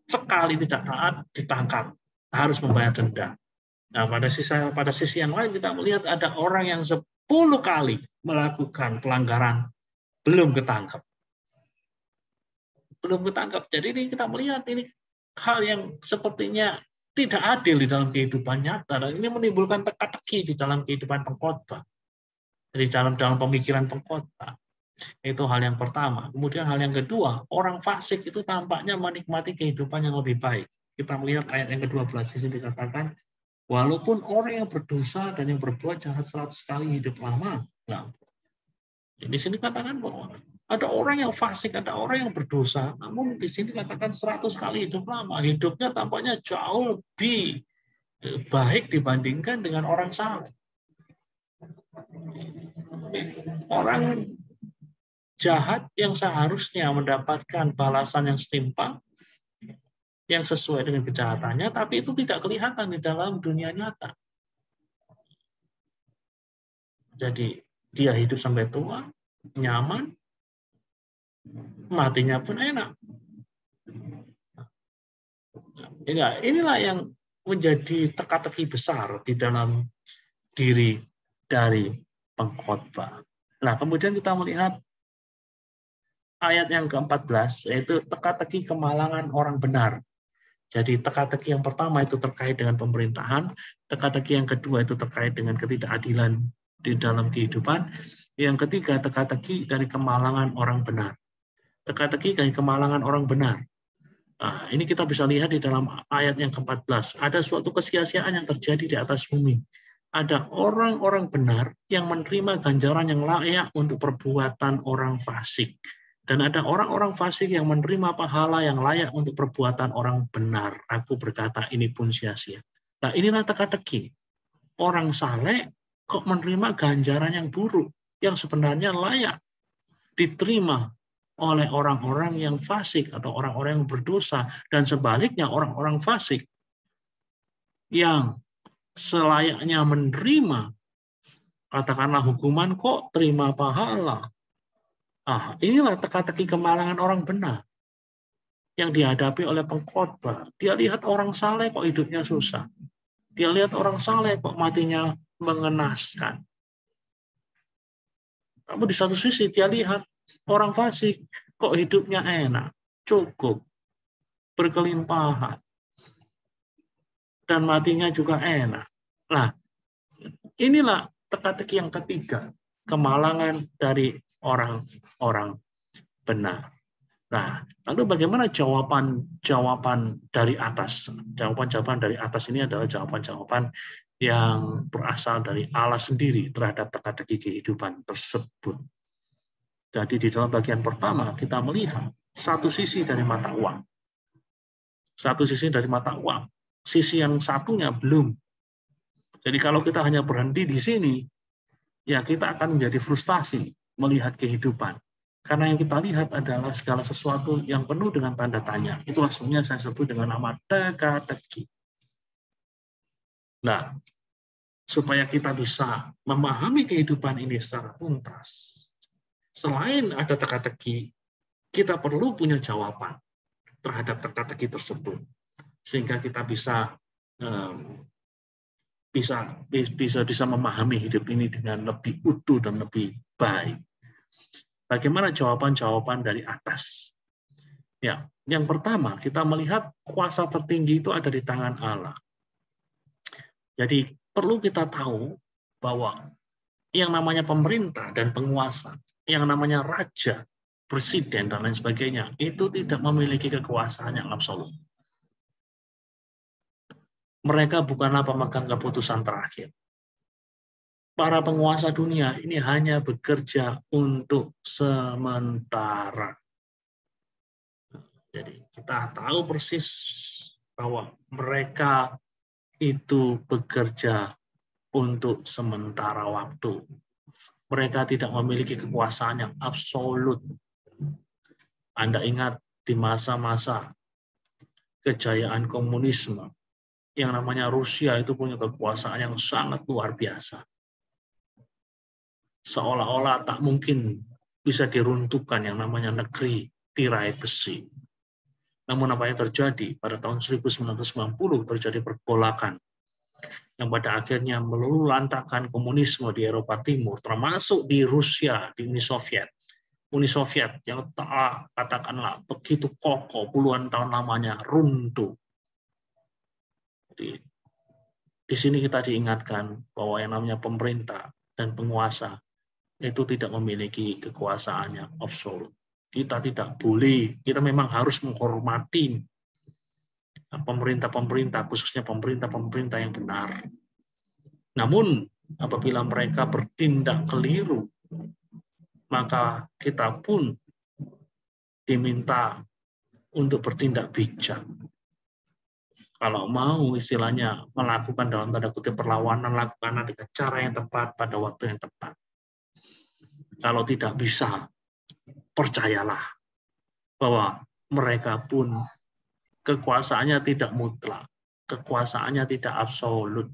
sekali tidak taat ditangkap, harus membayar denda. Nah, pada sisi yang lain kita melihat ada orang yang 10 kali melakukan pelanggaran belum ketangkep. Belum ketangkep. Jadi ini kita melihat ini hal yang sepertinya tidak adil di dalam kehidupan nyata, dan ini menimbulkan teka-teki di dalam kehidupan pengkhotbah, di dalam pemikiran pengkhotbah. Itu hal yang pertama. Kemudian hal yang kedua, orang fasik itu tampaknya menikmati kehidupan yang lebih baik. Kita melihat ayat yang ke-12 di sini dikatakan, walaupun orang yang berdosa dan yang berbuat jahat 100 kali hidup lama. Nah, di sini katakan bahwa ada orang yang fasik, ada orang yang berdosa, namun di sini katakan 100 kali hidup lama. Hidupnya tampaknya jauh lebih baik dibandingkan dengan orang saleh. Orang jahat yang seharusnya mendapatkan balasan yang setimpal, yang sesuai dengan kejahatannya, tapi itu tidak kelihatan di dalam dunia nyata. Jadi dia hidup sampai tua, nyaman, matinya pun enak. Inilah yang menjadi teka-teki besar di dalam diri dari pengkhotbah. Nah, kemudian kita melihat ayat yang ke-14, yaitu teka-teki kemalangan orang benar. Jadi teka-teki yang pertama itu terkait dengan pemerintahan, teka-teki yang kedua itu terkait dengan ketidakadilan di dalam kehidupan, yang ketiga teka-teki dari kemalangan orang benar. Teka-teki dari kemalangan orang benar. Nah, ini kita bisa lihat di dalam ayat yang ke-14. Ada suatu kesia-siaan yang terjadi di atas bumi. Ada orang-orang benar yang menerima ganjaran yang layak untuk perbuatan orang fasik. Dan ada orang-orang fasik yang menerima pahala yang layak untuk perbuatan orang benar. Aku berkata, ini pun sia-sia. Nah, inilah teka-teki. Orang saleh kok menerima ganjaran yang buruk, yang sebenarnya layak diterima oleh orang-orang yang fasik atau orang-orang yang berdosa. Dan sebaliknya, orang-orang fasik yang selayaknya menerima, katakanlah hukuman, kok terima pahala. Inilah teka-teki kemalangan orang benar yang dihadapi oleh pengkhotbah. Dia lihat orang saleh kok hidupnya susah. Dia lihat orang saleh kok matinya mengenaskan. Tapi di satu sisi dia lihat orang fasik kok hidupnya enak, cukup, berkelimpahan, dan matinya juga enak. Nah, inilah teka-teki yang ketiga, kemalangan dari orang-orang benar. Nah, lalu bagaimana jawaban dari atas? Jawaban dari atas ini adalah jawaban-jawaban yang berasal dari Allah sendiri terhadap teka-teki kehidupan tersebut. Jadi di dalam bagian pertama kita melihat satu sisi dari mata uang. Satu sisi dari mata uang. Sisi yang satunya belum. Jadi kalau kita hanya berhenti di sini, ya kita akan menjadi frustasi melihat kehidupan. Karena yang kita lihat adalah segala sesuatu yang penuh dengan tanda tanya. Itulah sebenarnya saya sebut dengan nama teka-teki. Nah, supaya kita bisa memahami kehidupan ini secara tuntas, selain ada teka-teki, kita perlu punya jawaban terhadap teka-teki tersebut, sehingga kita bisa memahami hidup ini dengan lebih utuh dan lebih baik. Bagaimana jawaban-jawaban dari atas? Ya, yang pertama kita melihat kuasa tertinggi itu ada di tangan Allah. Jadi perlu kita tahu bahwa yang namanya pemerintah dan penguasa, yang namanya raja, presiden dan lain sebagainya, itu tidak memiliki kekuasaan yang absolut. Mereka bukanlah pemegang keputusan terakhir. Para penguasa dunia ini hanya bekerja untuk sementara. Jadi kita tahu persis bahwa mereka itu bekerja untuk sementara waktu. Mereka tidak memiliki kekuasaan yang absolut. Anda ingat di masa-masa kejayaan komunisme, yang namanya Rusia itu punya kekuasaan yang sangat luar biasa. Seolah-olah tak mungkin bisa diruntuhkan yang namanya negeri tirai besi. Namun apa yang terjadi pada tahun 1990 terjadi pergolakan yang pada akhirnya meluluhlantakkan komunisme di Eropa Timur, termasuk di Rusia, di Uni Soviet. Uni Soviet yang telah katakanlah begitu kokoh puluhan tahun lamanya runtuh. Di sini kita diingatkan bahwa yang namanya pemerintah dan penguasa itu tidak memiliki kekuasaan yang absolut. Kita tidak boleh, kita memang harus menghormati pemerintah-pemerintah, khususnya pemerintah-pemerintah yang benar. Namun, apabila mereka bertindak keliru, maka kita pun diminta untuk bertindak bijak. Kalau mau istilahnya melakukan dalam tanda kutip perlawanan, lakukan dengan cara yang tepat pada waktu yang tepat. Kalau tidak bisa, percayalah bahwa mereka pun kekuasaannya tidak mutlak, kekuasaannya tidak absolut.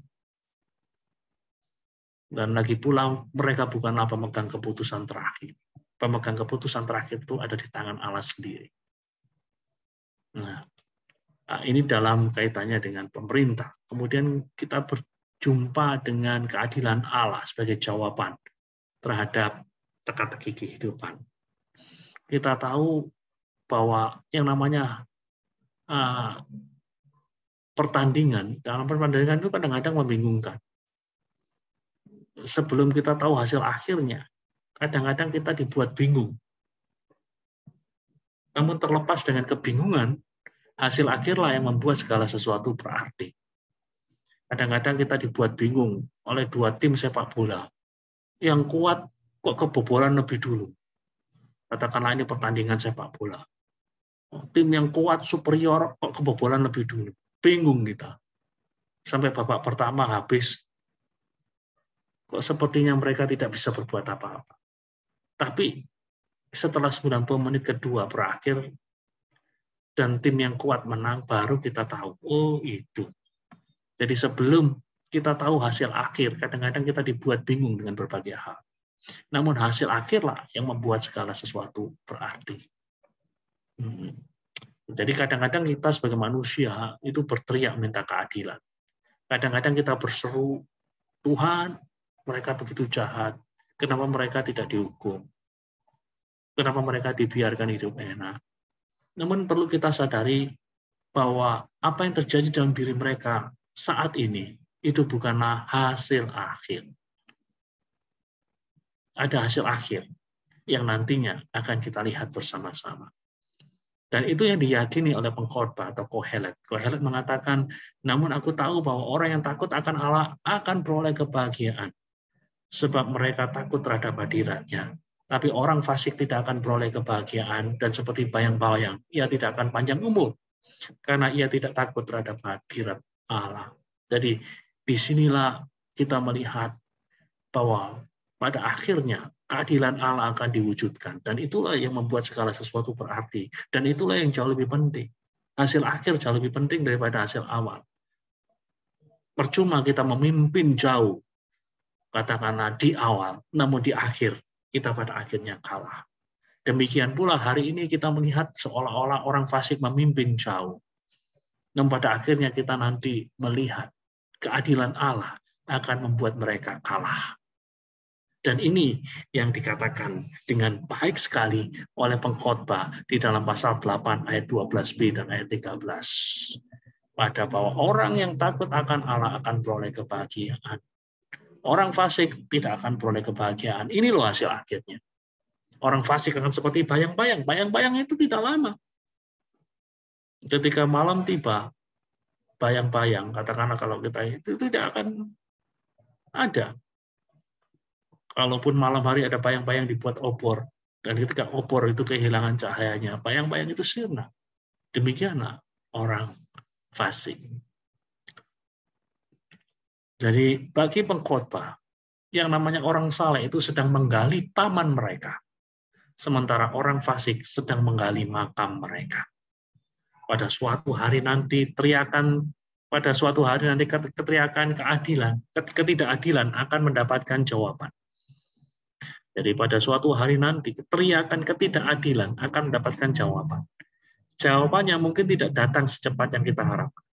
Dan lagi pula mereka bukanlah pemegang keputusan terakhir. Pemegang keputusan terakhir itu ada di tangan Allah sendiri. Nah, ini dalam kaitannya dengan pemerintah. Kemudian kita berjumpa dengan keadilan Allah sebagai jawaban terhadap teka-teki kehidupan. Kita tahu bahwa yang namanya pertandingan, dalam pertandingan itu kadang-kadang membingungkan. Sebelum kita tahu hasil akhirnya, kadang-kadang kita dibuat bingung. Namun terlepas dengan kebingungan, hasil akhirlah yang membuat segala sesuatu berarti. Kadang-kadang kita dibuat bingung oleh dua tim sepak bola. Yang kuat kok kebobolan lebih dulu. Katakanlah ini pertandingan sepak bola. Tim yang kuat, superior, kok kebobolan lebih dulu. Bingung kita. Sampai babak pertama habis, kok sepertinya mereka tidak bisa berbuat apa-apa. Tapi setelah 90 menit kedua berakhir, dan tim yang kuat menang, baru kita tahu, oh itu. Jadi sebelum kita tahu hasil akhir, kadang-kadang kita dibuat bingung dengan berbagai hal. Namun hasil akhirlah yang membuat segala sesuatu berarti. Jadi kadang-kadang kita sebagai manusia itu berteriak minta keadilan. Kadang-kadang kita berseru, Tuhan, mereka begitu jahat. Kenapa mereka tidak dihukum? Kenapa mereka dibiarkan hidup enak? Namun perlu kita sadari bahwa apa yang terjadi dalam diri mereka saat ini itu bukanlah hasil akhir. Ada hasil akhir yang nantinya akan kita lihat bersama-sama. Dan itu yang diyakini oleh pengkhotbah atau Kohelet. Kohelet mengatakan, namun aku tahu bahwa orang yang takut akan Allah akan beroleh kebahagiaan. Sebab mereka takut terhadap hadiratnya. Tapi orang fasik tidak akan beroleh kebahagiaan, dan seperti bayang-bayang, ia tidak akan panjang umur. Karena ia tidak takut terhadap hadirat Allah. Jadi disinilah kita melihat bahwa pada akhirnya keadilan Allah akan diwujudkan. Dan itulah yang membuat segala sesuatu berarti. Dan itulah yang jauh lebih penting. Hasil akhir jauh lebih penting daripada hasil awal. Percuma kita memimpin jauh, katakanlah di awal, namun di akhir, kita pada akhirnya kalah. Demikian pula hari ini kita melihat seolah-olah orang fasik memimpin jauh. Namun pada akhirnya kita nanti melihat keadilan Allah akan membuat mereka kalah. Dan ini yang dikatakan dengan baik sekali oleh pengkhotbah di dalam pasal 8 ayat 12b dan ayat 13. Pada bahwa orang yang takut akan Allah akan beroleh kebahagiaan. Orang fasik tidak akan beroleh kebahagiaan. Ini loh hasil akhirnya. Orang fasik akan seperti bayang-bayang. Bayang-bayang itu tidak lama. Ketika malam tiba, bayang-bayang, katakanlah kalau kita itu tidak akan ada. Kalaupun malam hari ada bayang-bayang dibuat obor, dan ketika obor itu kehilangan cahayanya, bayang-bayang itu sirna. Demikianlah orang fasik. Jadi bagi pengkhotbah, yang namanya orang saleh itu sedang menggali taman mereka, sementara orang fasik sedang menggali makam mereka. Pada suatu hari nanti teriakan, pada suatu hari nanti keteriakan keadilan, ketidakadilan akan mendapatkan jawaban. Jadi pada suatu hari nanti teriakan ketidakadilan akan mendapatkan jawaban. Jawabannya mungkin tidak datang secepat yang kita harapkan.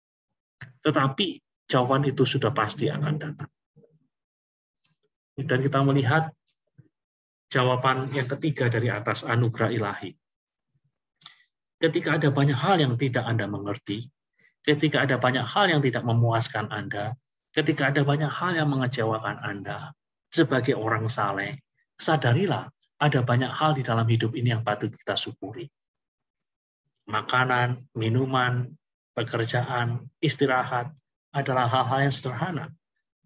Tetapi jawaban itu sudah pasti akan datang. Dan kita melihat jawaban yang ketiga dari atas, anugerah ilahi. Ketika ada banyak hal yang tidak Anda mengerti, ketika ada banyak hal yang tidak memuaskan Anda, ketika ada banyak hal yang mengecewakan Anda, sebagai orang saleh, sadarilah ada banyak hal di dalam hidup ini yang patut kita syukuri. Makanan, minuman, pekerjaan, istirahat adalah hal-hal yang sederhana.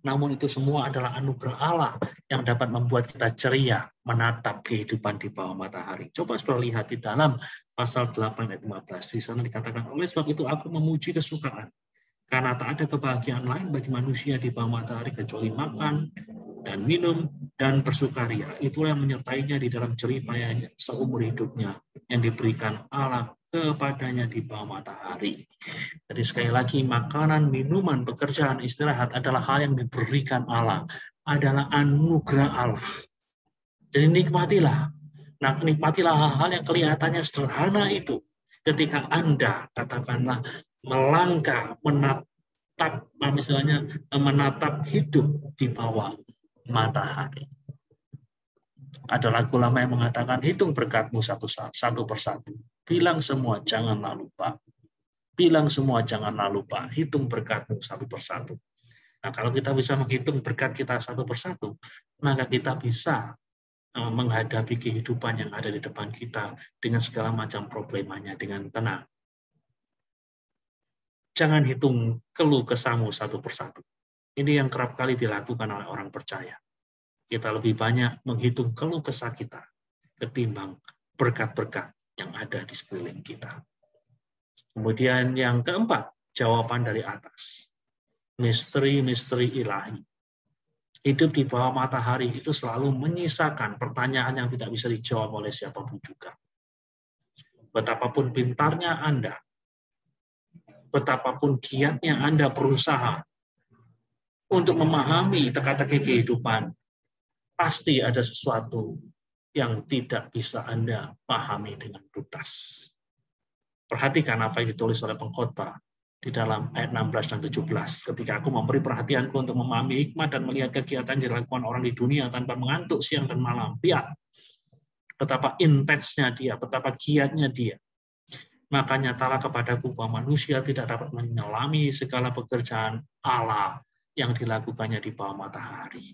Namun itu semua adalah anugerah Allah yang dapat membuat kita ceria menatap kehidupan di bawah matahari. Coba saudara lihat di dalam pasal 8 ayat 15. Di sana dikatakan, oleh sebab itu aku memuji kesukaan. Karena tak ada kebahagiaan lain bagi manusia di bawah matahari kecuali makan dan minum dan bersukaria. Itulah yang menyertainya di dalam jeripayanya seumur hidupnya yang diberikan Allah kepadanya di bawah matahari. Jadi sekali lagi, makanan, minuman, pekerjaan, istirahat adalah hal yang diberikan Allah, adalah anugerah Allah. Jadi nikmatilah. Nah, nikmatilah hal-hal yang kelihatannya sederhana itu. Ketika Anda, katakanlah, melangkah, menatap hidup di bawah matahari. Ada lagu lama yang mengatakan, hitung berkatmu satu persatu. Bilang semua, janganlah lupa. Bilang semua, janganlah lupa. Hitung berkatmu satu persatu. Nah, kalau kita bisa menghitung berkat kita satu persatu, maka kita bisa menghadapi kehidupan yang ada di depan kita dengan segala macam problemanya dengan tenang. Jangan hitung keluh kesahmu satu persatu. Ini yang kerap kali dilakukan oleh orang percaya. Kita lebih banyak menghitung keluh kesah kita ketimbang berkat-berkat yang ada di sekeliling kita. Kemudian yang keempat, jawaban dari atas. Misteri-misteri ilahi. Hidup di bawah matahari itu selalu menyisakan pertanyaan yang tidak bisa dijawab oleh siapapun juga. Betapapun pintarnya Anda, betapapun giatnya Anda berusaha untuk memahami teka-teki kehidupan, pasti ada sesuatu yang tidak bisa Anda pahami dengan tuntas. Perhatikan apa yang ditulis oleh pengkhotbah di dalam ayat 16 dan 17. Ketika aku memberi perhatianku untuk memahami hikmat dan melihat kegiatan yang dilakukan orang di dunia tanpa mengantuk siang dan malam. Lihat betapa intensnya dia, betapa giatnya dia. Maka nyatalah kepadaku bahwa manusia tidak dapat menyelami segala pekerjaan Allah yang dilakukannya di bawah matahari.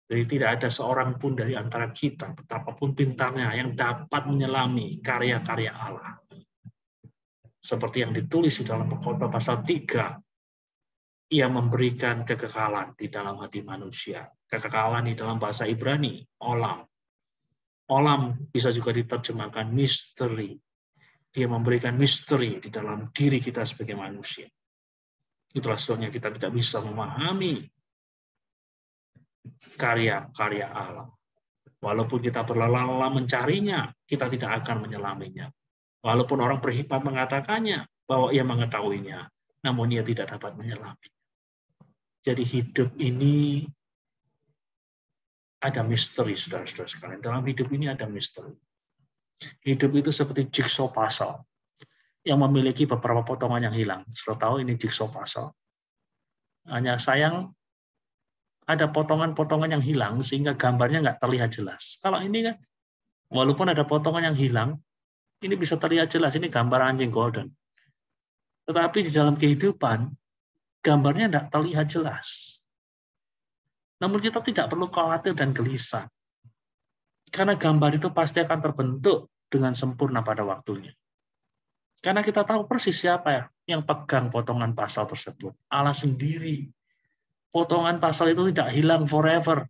Jadi tidak ada seorang pun dari antara kita, betapapun pintarnya, yang dapat menyelami karya-karya Allah. Seperti yang ditulis di dalam Pengkhotbah pasal 3, ia memberikan kekekalan di dalam hati manusia. Kekekalan di dalam bahasa Ibrani, olam. Olam bisa juga diterjemahkan misteri. Dia memberikan misteri di dalam diri kita sebagai manusia. Itulah sebabnya kita tidak bisa memahami karya-karya Allah. Walaupun kita berlelah-lelah mencarinya, kita tidak akan menyelaminya. Walaupun orang berhikmat mengatakannya bahwa ia mengetahuinya, namun ia tidak dapat menyelaminya. Jadi hidup ini ada misteri, saudara-saudara sekalian. Dalam hidup ini ada misteri. Hidup itu seperti jigsaw puzzle yang memiliki beberapa potongan yang hilang. Sudah tahu ini jigsaw puzzle. Hanya sayang ada potongan-potongan yang hilang sehingga gambarnya nggak terlihat jelas. Kalau ini kan, walaupun ada potongan yang hilang, ini bisa terlihat jelas, ini gambar anjing golden. Tetapi di dalam kehidupan, gambarnya tidak terlihat jelas. Namun kita tidak perlu khawatir dan gelisah. Karena gambar itu pasti akan terbentuk dengan sempurna pada waktunya. Karena kita tahu persis siapa yang pegang potongan pasal tersebut. Allah sendiri. Potongan pasal itu tidak hilang forever.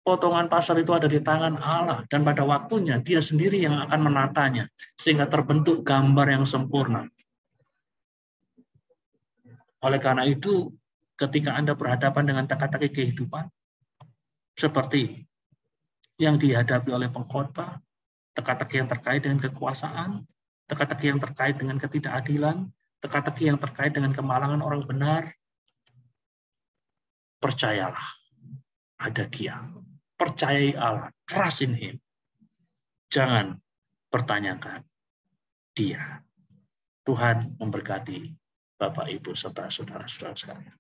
Potongan pasal itu ada di tangan Allah, dan pada waktunya dia sendiri yang akan menatanya, sehingga terbentuk gambar yang sempurna. Oleh karena itu, ketika Anda berhadapan dengan teka-teki kehidupan, seperti yang dihadapi oleh pengkhotbah, teka-teki yang terkait dengan kekuasaan, teka-teki yang terkait dengan ketidakadilan, teka-teki yang terkait dengan kemalangan orang benar, percayalah, ada Dia. Percayai Allah, trust in Him. Jangan pertanyakan Dia. Tuhan memberkati Bapak, Ibu, serta saudara-saudara sekalian.